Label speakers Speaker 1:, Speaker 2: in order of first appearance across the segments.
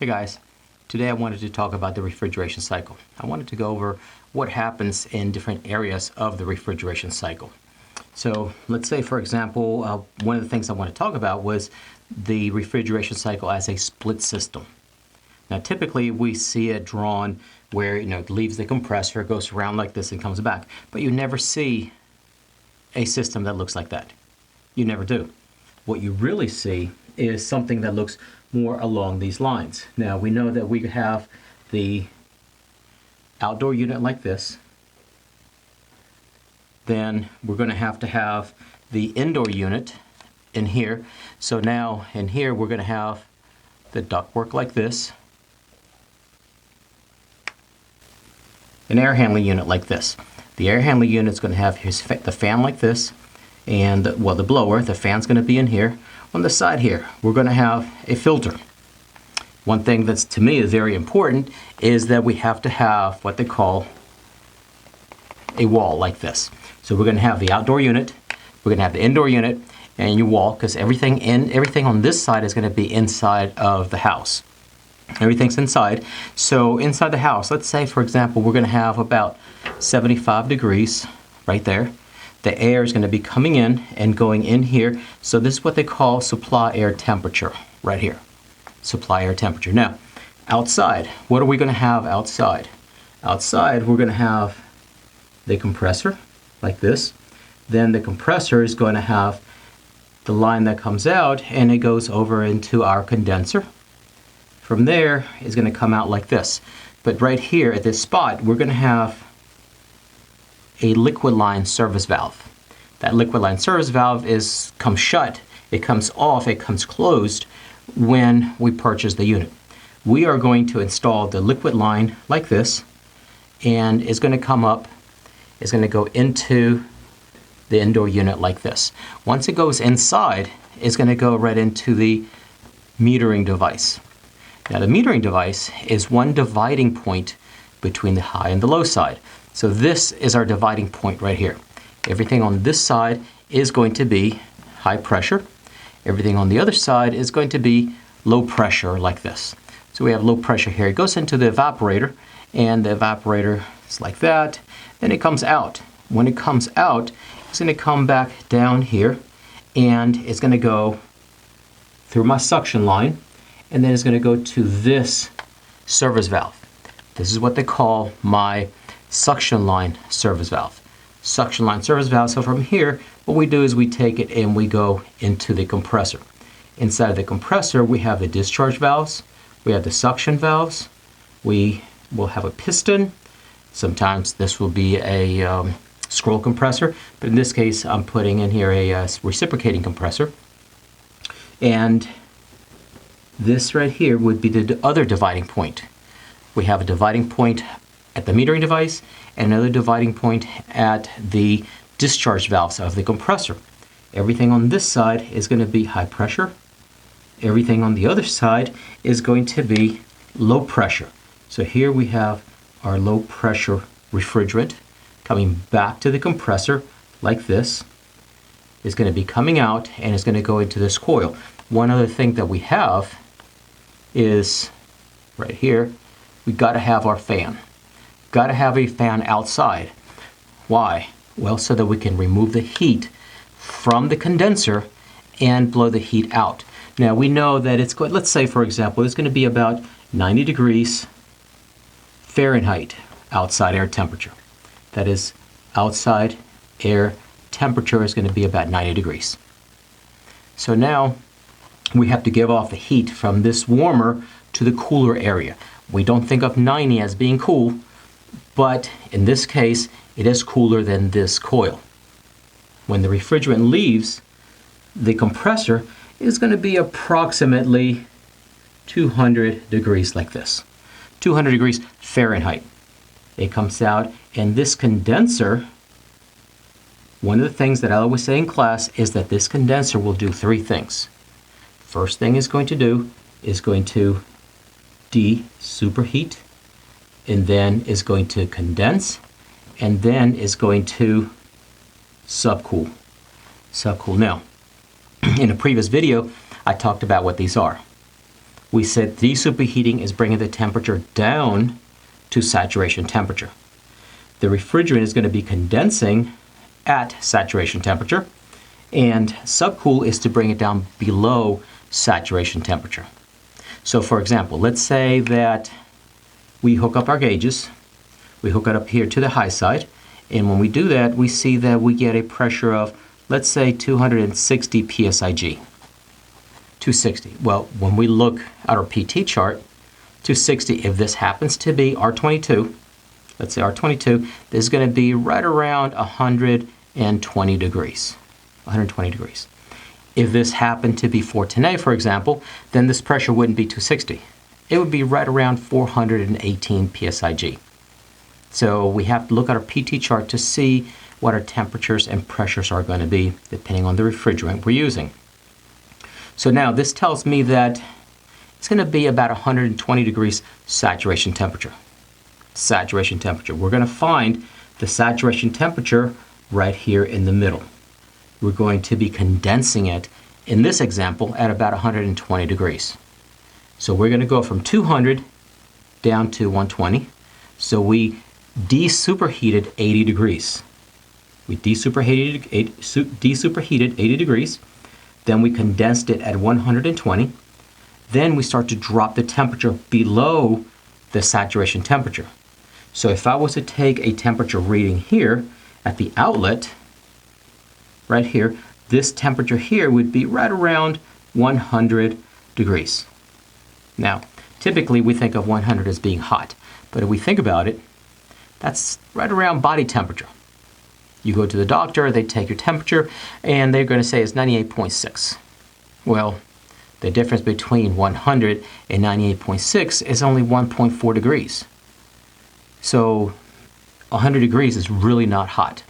Speaker 1: Hey guys, today I wanted to talk about the refrigeration cycle. I wanted to go over what happens in different areas of the refrigeration cycle. So let's say, for example, one of the things I want to talk about was the refrigeration cycle as a split system. Now typically we see it drawn where it leaves the compressor, goes around like this and comes back, but you never see a system that looks like that. You never do. What you really see is something that looks more along these lines. Now we know that we have the outdoor unit like this. Then we're going to have the indoor unit in here. So now in here we're going to have the ductwork like this, an air handling unit like this. The air handling unit is going to have the fan like this, and the blower, the fan's going to be in here. On the side here, we're going to have a filter. One thing that's to me is very important is that we have to have what they call a wall like this. So we're going to have the outdoor unit, we're going to have the indoor unit, and your wall, because everything on this side is going to be inside of the house. Everything's inside. So inside the house, let's say for example we're going to have about 75 degrees right there. The air is going to be coming in and going in here. So this is what they call supply air temperature right here. Supply air temperature. Now, outside, what are we going to have outside? Outside, we're going to have the compressor like this. Then the compressor is going to have the line that comes out and it goes over into our condenser. From there, it's going to come out like this. But right here at this spot, we're going to have a liquid line service valve. That liquid line service valve comes shut, it comes off, it comes closed when we purchase the unit. We are going to install the liquid line like this, and it's going to come up, it's going to go into the indoor unit like this. Once it goes inside, it's going to go right into the metering device. Now the metering device is one dividing point between the high and the low side. So this is our dividing point right here. Everything on this side is going to be high pressure. Everything on the other side is going to be low pressure like this. So we have low pressure here. It goes into the evaporator, and the evaporator is like that. Then it comes out. When it comes out, it's going to come back down here, and it's going to go through my suction line, and then it's going to go to this service valve. This is what they call my suction line service valve. Suction line service valve. So from here, what we do is we take it and we go into the compressor. Inside of the compressor, we have the discharge valves, we have the suction valves, we will have a piston. Sometimes this will be a scroll compressor, but in this case, I'm putting in here a reciprocating compressor. And this right here would be the other dividing point. We have a dividing point at the metering device and another dividing point at the discharge valves of the compressor. Everything on this side is going to be high pressure. Everything on the other side is going to be low pressure. So here we have our low pressure refrigerant coming back to the compressor like this. It's going to be coming out and it's going to go into this coil. One other thing that we have is right here, we got to have our fan. Got to have a fan outside. Why? Well, so that we can remove the heat from the condenser and blow the heat out. Now we know that it's going, let's say for example, it's going to be about 90 degrees Fahrenheit outside air temperature. That is, outside air temperature is going to be about 90 degrees. So now we have to give off the heat from this warmer to the cooler area. We don't think of 90 as being cool, but in this case, it is cooler than this coil. When the refrigerant leaves, the compressor is going to be approximately 200 degrees like this. 200 degrees Fahrenheit. It comes out, and this condenser, one of the things that I always say in class is that this condenser will do three things. First thing it's going to do is going to de-superheat, and then is going to condense, and then is going to subcool. Now, in a previous video, I talked about what these are. We said desuperheating is bringing the temperature down to saturation temperature. The refrigerant is going to be condensing at saturation temperature, and subcool is to bring it down below saturation temperature. So for example, let's say that we hook up our gauges. We hook it up here to the high side, and when we do that, we see that we get a pressure of, let's say, 260 psig. 260. Well, when we look at our PT chart, 260, if this happens to be R22, let's say R22, this is going to be right around 120 degrees. 120 degrees. If this happened to be 410A, for example, then this pressure wouldn't be 260. It would be right around 418 psig. So we have to look at our PT chart to see what our temperatures and pressures are going to be depending on the refrigerant we're using. So now this tells me that it's going to be about 120 degrees saturation temperature. Saturation temperature. We're going to find the saturation temperature right here in the middle. We're going to be condensing it, in this example, at about 120 degrees. So we're going to go from 200 down to 120. So we desuperheated 80 degrees. We desuperheated 80 degrees. Then we condensed it at 120. Then we start to drop the temperature below the saturation temperature. So if I was to take a temperature reading here at the outlet, right here, this temperature here would be right around 100 degrees. Now, typically we think of 100 as being hot, but if we think about it, that's right around body temperature. You go to the doctor, they take your temperature, and they're going to say it's 98.6. Well, the difference between 100 and 98.6 is only 1.4 degrees. So 100 degrees is really not hot.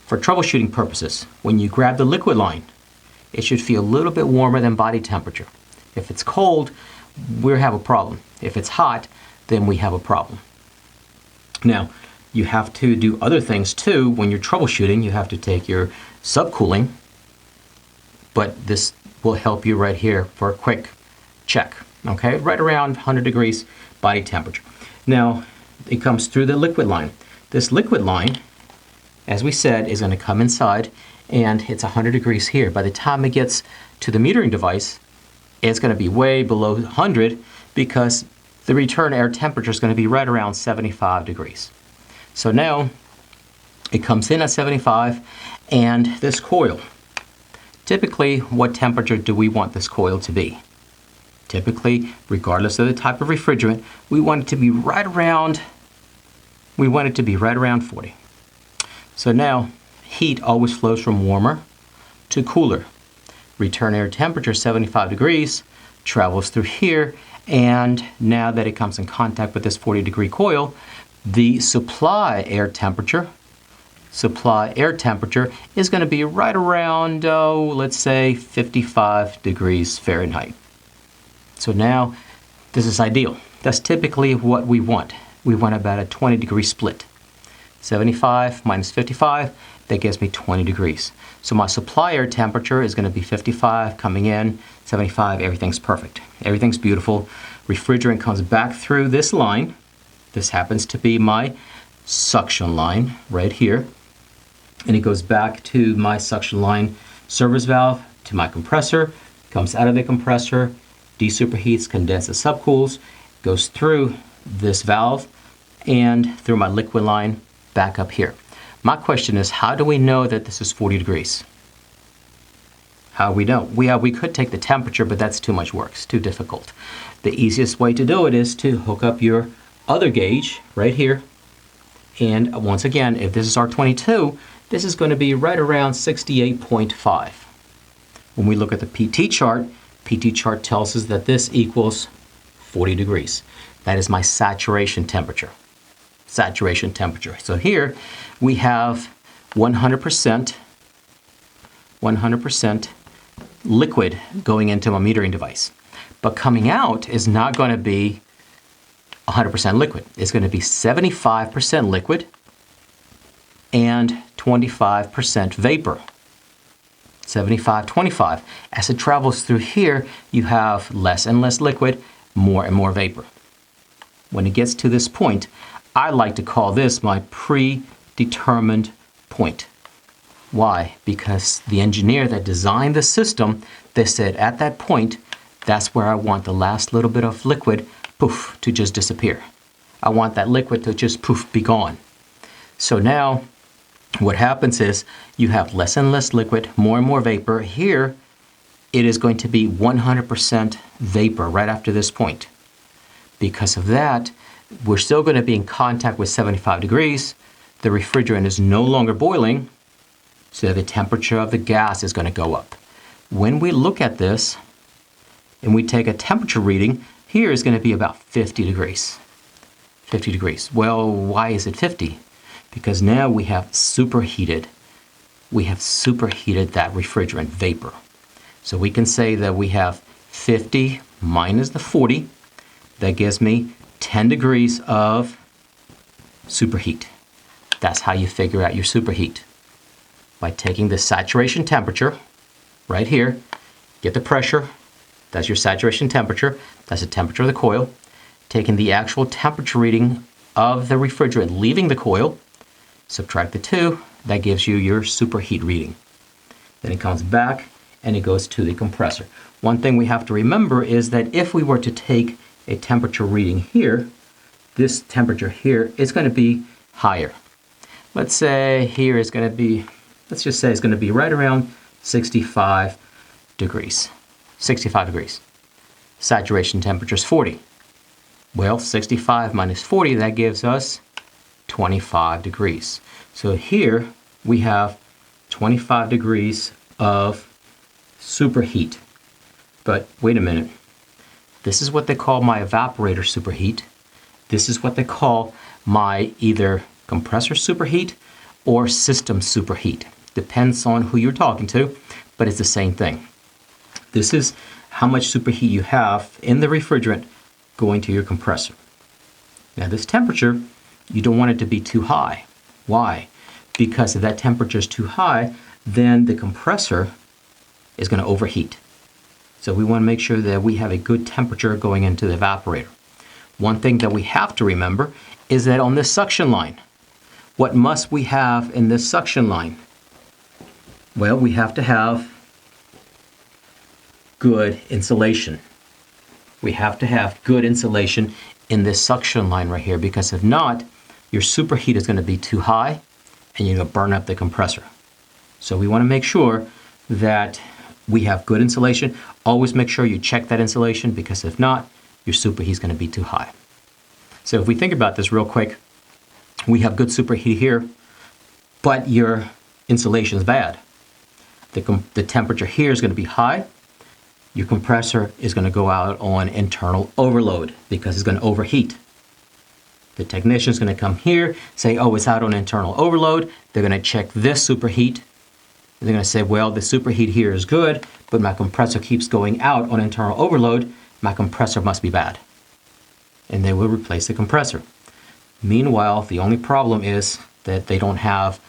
Speaker 1: For troubleshooting purposes, when you grab the liquid line, it should feel a little bit warmer than body temperature. If it's cold, we have a problem. If it's hot, then we have a problem. Now, you have to do other things too. When you're troubleshooting, you have to take your subcooling, but this will help you right here for a quick check. Okay, right around 100 degrees body temperature. Now, it comes through the liquid line. This liquid line, as we said, is going to come inside, and it's 100 degrees here. By the time it gets to the metering device, it's going to be way below 100 because the return air temperature is going to be right around 75 degrees. So now it comes in at 75, and this coil, typically what temperature do we want this coil to be? Typically, regardless of the type of refrigerant, we want it to be right around 40. So now heat always flows from warmer to cooler. Return air temperature 75 degrees, travels through here, and now that it comes in contact with this 40-degree coil, the supply air temperature is going to be right around, let's say 55 degrees Fahrenheit. So now this is ideal. That's typically what we want. We want about a 20-degree split. 75 minus 55, that gives me 20 degrees. So my supply air temperature is going to be 55 coming in, 75, everything's perfect. Everything's beautiful. Refrigerant comes back through this line. This happens to be my suction line right here. And it goes back to my suction line service valve to my compressor, comes out of the compressor, desuperheats, condenses, subcools, goes through this valve and through my liquid line back up here. My question is, how do we know that this is 40 degrees? How do we know? We could take the temperature, but that's too much work. It's too difficult. The easiest way to do it is to hook up your other gauge right here. And once again, if this is R22, this is going to be right around 68.5. When we look at the PT chart tells us that this equals 40 degrees. That is my saturation temperature. Saturation temperature. So here we have 100% liquid going into my metering device. But coming out is not going to be 100% liquid. It's going to be 75% liquid and 25% vapor. 75-25. As it travels through here, you have less and less liquid, more and more vapor. When it gets to this point, I like to call this my predetermined point. Why? Because the engineer that designed the system, they said at that point, that's where I want the last little bit of liquid, poof, to just disappear. I want that liquid to just poof, be gone. So now what happens is you have less and less liquid, more and more vapor. Here, it is going to be 100% vapor right after this point. Because of that, we're still going to be in contact with 75 degrees. The refrigerant is no longer boiling, so the temperature of the gas is going to go up. When we look at this and we take a temperature reading, here is going to be about 50 degrees. 50 degrees. Well, why is it 50? Because now we have superheated that refrigerant vapor. So we can say that we have 50 minus the 40. That gives me 10 degrees of superheat. That's how you figure out your superheat. By taking the saturation temperature right here, get the pressure, that's your saturation temperature, that's the temperature of the coil, taking the actual temperature reading of the refrigerant leaving the coil, subtract the 2, that gives you your superheat reading. Then it comes back and it goes to the compressor. One thing we have to remember is that if we were to take a temperature reading here, this temperature here is going to be higher. Let's say here is going to be, let's just say it's going to be right around 65 degrees. 65 degrees. Saturation temperature is 40. Well, 65 minus 40, that gives us 25 degrees. So here we have 25 degrees of superheat. But wait a minute. This is what they call my evaporator superheat. This is what they call my either compressor superheat or system superheat. Depends on who you're talking to, but it's the same thing. This is how much superheat you have in the refrigerant going to your compressor. Now this temperature, you don't want it to be too high. Why? Because if that temperature is too high, then the compressor is going to overheat. So we want to make sure that we have a good temperature going into the evaporator. One thing that we have to remember is that on this suction line, what must we have in this suction line? Well, we have to have good insulation. We have to have good insulation in this suction line right here, because if not, your superheat is going to be too high and you're going to burn up the compressor. So we want to make sure that we have good insulation. Always make sure you check that insulation, because if not, your superheat is going to be too high. So if we think about this real quick, we have good superheat here, but your insulation is bad. The temperature here is going to be high. Your compressor is going to go out on internal overload because it's going to overheat. The technician is going to come here, say, oh, it's out on internal overload. They're going to check this superheat. They're going to say, well, the superheat here is good, but my compressor keeps going out on internal overload. My compressor must be bad. And they will replace the compressor. Meanwhile, the only problem is that they don't have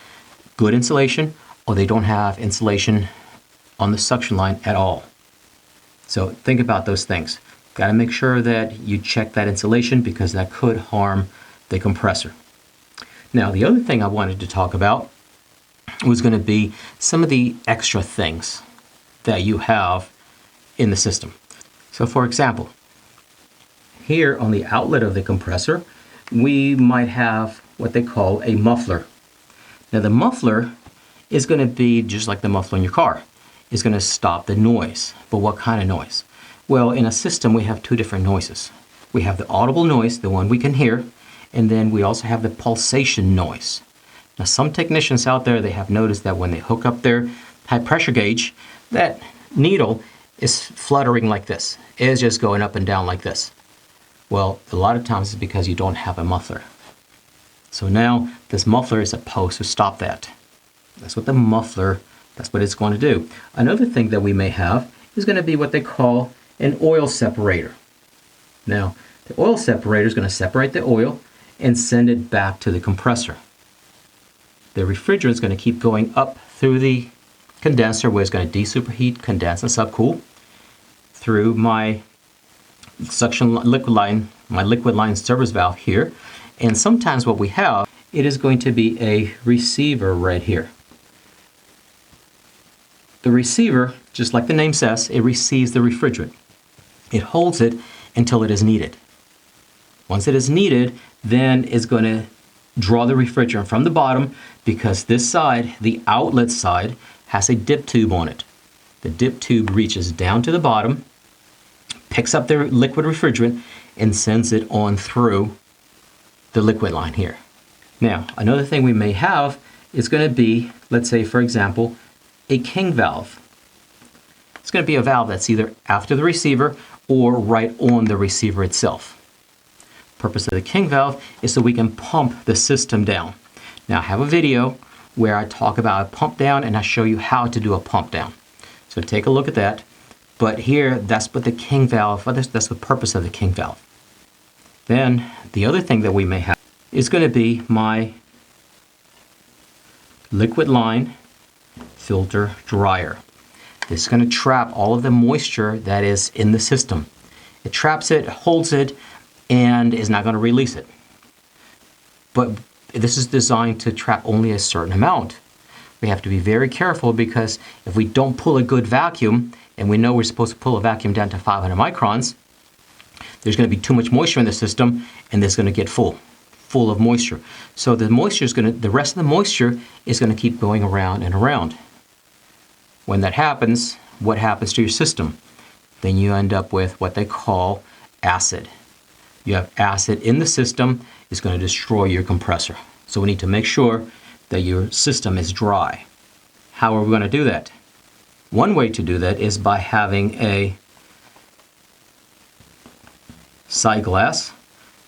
Speaker 1: good insulation, or they don't have insulation on the suction line at all. So think about those things. Got to make sure that you check that insulation, because that could harm the compressor. Now, the other thing I wanted to talk about was going to be some of the extra things that you have in the system. So for example, here on the outlet of the compressor, we might have what they call a muffler. Now the muffler is going to be just like the muffler in your car. It's going to stop the noise. But what kind of noise? Well, in a system, we have two different noises. We have the audible noise, the one we can hear, and then we also have the pulsation noise. Now, some technicians out there, they have noticed that when they hook up their high pressure gauge, that needle is fluttering like this. It is just going up and down like this. Well, a lot of times it's because you don't have a muffler. So now this muffler is supposed to stop that. That's what the muffler, that's what it's going to do. Another thing that we may have is going to be what they call an oil separator. Now, the oil separator is going to separate the oil and send it back to the compressor. The refrigerant is going to keep going up through the condenser, where it's going to desuperheat, condense, and subcool through my liquid line, my liquid line service valve here. And sometimes what we have, it is going to be a receiver right here. The receiver, just like the name says, it receives the refrigerant. It holds it until it is needed. Once it is needed, then it's going to draw the refrigerant from the bottom, because this side, the outlet side, has a dip tube on it. The dip tube reaches down to the bottom, picks up the liquid refrigerant, and sends it on through the liquid line here. Now, another thing we may have is going to be, let's say, for example, a king valve. It's going to be a valve that's either after the receiver or right on the receiver itself. Purpose of the king valve is so we can pump the system down. Now, I have a video where I talk about a pump down, and I show you how to do a pump down. So take a look at that. But here, that's what the king valve, that's the purpose of the king valve. Then the other thing that we may have is going to be my liquid line filter dryer. This is going to trap all of the moisture that is in the system. It traps it, holds it, and is not going to release it. But this is designed to trap only a certain amount. We have to be very careful, because if we don't pull a good vacuum, and we know we're supposed to pull a vacuum down to 500 microns, there's going to be too much moisture in the system, and it's going to get full of moisture. So the rest of the moisture is going to keep going around and around. When that happens, what happens to your system? Then you end up with what they call acid. You have acid in the system, it's going to destroy your compressor. So we need to make sure that your system is dry. How are we going to do that? One way to do that is by having a side glass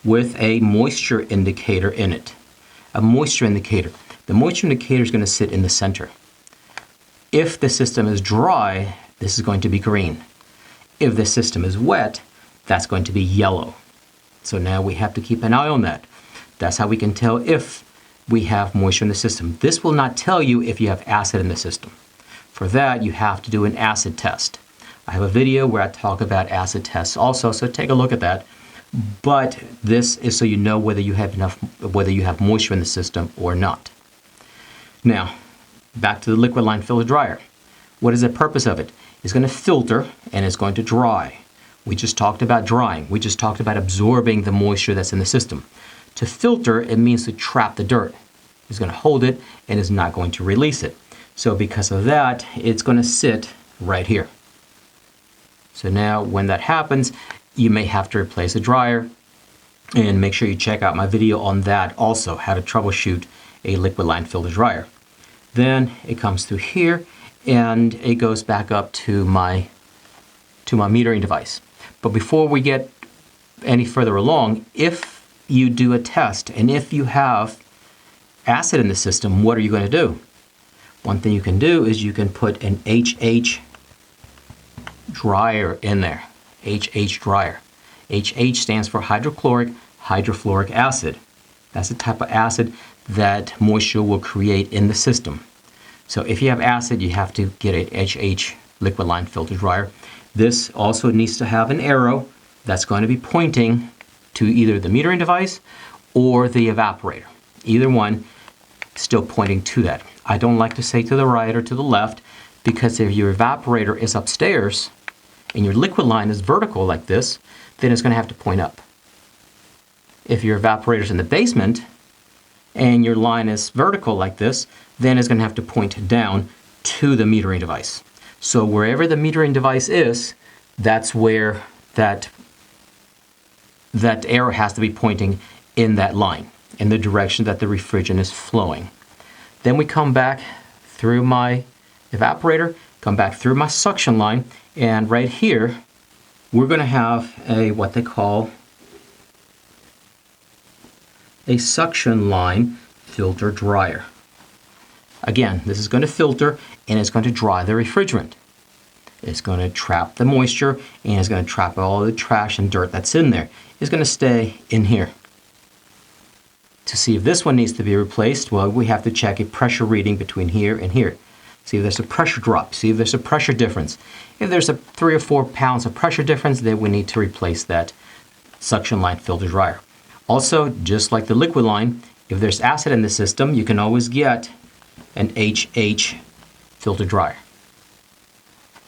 Speaker 1: with a moisture indicator in it. A moisture indicator. The moisture indicator is going to sit in the center. If the system is dry, this is going to be green. If the system is wet, that's going to be yellow. So now we have to keep an eye on that. That's how we can tell if we have moisture in the system. This will not tell you if you have acid in the system. For that, you have to do an acid test. I have a video where I talk about acid tests also, so take a look at that. But this is so you know whether you have moisture in the system or not. Now, back to the liquid line filter dryer. What is the purpose of it? It's going to filter and it's going to dry. We just talked about drying. We just talked about absorbing the moisture that's in the system. To filter, it means to trap the dirt. It's going to hold it and is not going to release it. So because of that, it's going to sit right here. So now when that happens, you may have to replace the dryer, and make sure you check out my video on that also, how to troubleshoot a liquid line filter dryer. Then it comes through here and it goes back up to my metering device. But before we get any further along, if you do a test and if you have acid in the system, what are you going to do? One thing you can do is you can put an HH dryer in there. HH dryer. HH stands for hydrofluoric acid. That's the type of acid that moisture will create in the system. So if you have acid, you have to get a HH liquid line filter dryer. This also needs to have an arrow that's going to be pointing to either the metering device or the evaporator. Either one still pointing to that. I don't like to say to the right or to the left, because if your evaporator is upstairs and your liquid line is vertical like this, then it's going to have to point up. If your evaporator is in the basement and your line is vertical like this, then it's going to have to point down to the metering device. So wherever the metering device is, that's where that arrow has to be pointing in that line, in the direction that the refrigerant is flowing. Then we come back through my evaporator, come back through my suction line, and right here we're going to have what they call a suction line filter dryer. Again, this is going to filter and it's going to dry the refrigerant. It's going to trap the moisture and it's going to trap all the trash and dirt that's in there. It's going to stay in here. To see if this one needs to be replaced, well, we have to check a pressure reading between here and here. See if there's a pressure drop. See if there's a pressure difference. If there's a 3 or 4 pounds of pressure difference, then we need to replace that suction line filter dryer. Also, just like the liquid line, if there's acid in the system, you can always get an HH filter dryer.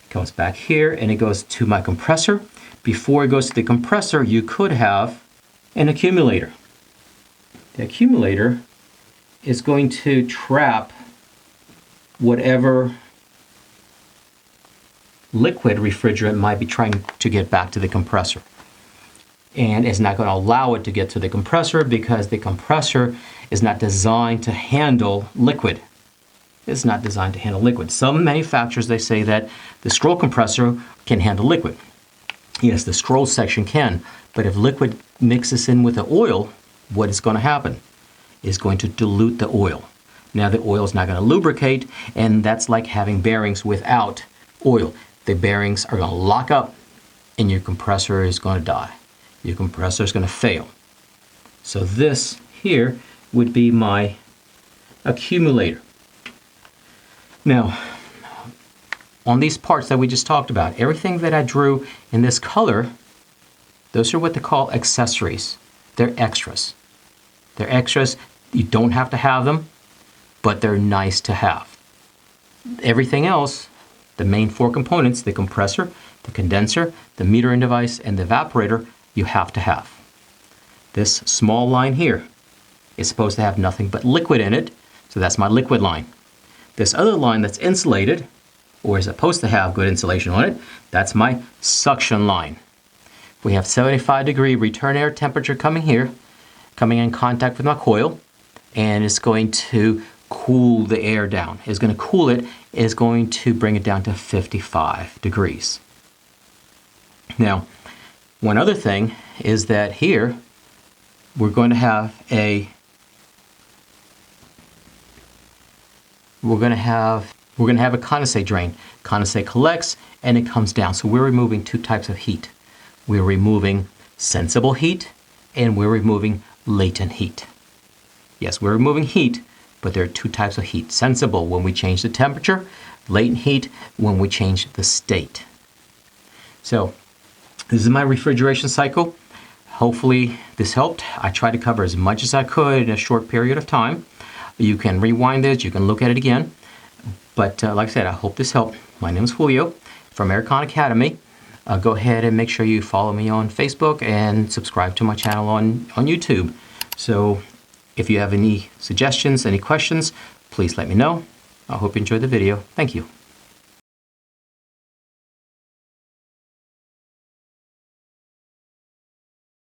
Speaker 1: It comes back here and it goes to my compressor. Before it goes to the compressor, you could have an accumulator. The accumulator is going to trap whatever liquid refrigerant might be trying to get back to the compressor. And it's not going to allow it to get to the compressor because the compressor is not designed to handle liquid. It's not designed to handle liquid. Some manufacturers, they say that the scroll compressor can handle liquid. Yes, the scroll section can, but if liquid mixes in with the oil, what is going to happen? It's going to dilute the oil. Now the oil is not going to lubricate, and that's like having bearings without oil. The bearings are going to lock up, and your compressor is going to die. Your compressor is going to fail. So this here would be my accumulator. Now, on these parts that we just talked about, everything that I drew in this color, those are what they call accessories. They're extras. They're extras. You don't have to have them, but they're nice to have. Everything else, the main 4 components, the compressor, the condenser, the metering device, and the evaporator, you have to have. This small line here is supposed to have nothing but liquid in it, so that's my liquid line. This other line that's insulated, or is supposed to have good insulation on it, that's my suction line. We have 75-degree return air temperature coming here, coming in contact with my coil, and it's going to cool the air down. It's going to cool it, it's going to bring it down to 55 degrees. Now, one other thing is that here we're going to have a condensate drain. Condensate collects and it comes down. So we're removing 2 types of heat. We're removing sensible heat and we're removing latent heat. Yes, we're removing heat, but there are 2 types of heat. Sensible when we change the temperature, latent heat when we change the state. So this is my refrigeration cycle. Hopefully this helped. I tried to cover as much as I could in a short period of time. You can rewind this, you can look at it again. But like I said, I hope this helped. My name is Julio from Aircon Academy. Go ahead and make sure you follow me on Facebook and subscribe to my channel on YouTube. So if you have any suggestions, any questions, please let me know. I hope you enjoyed the video. Thank you.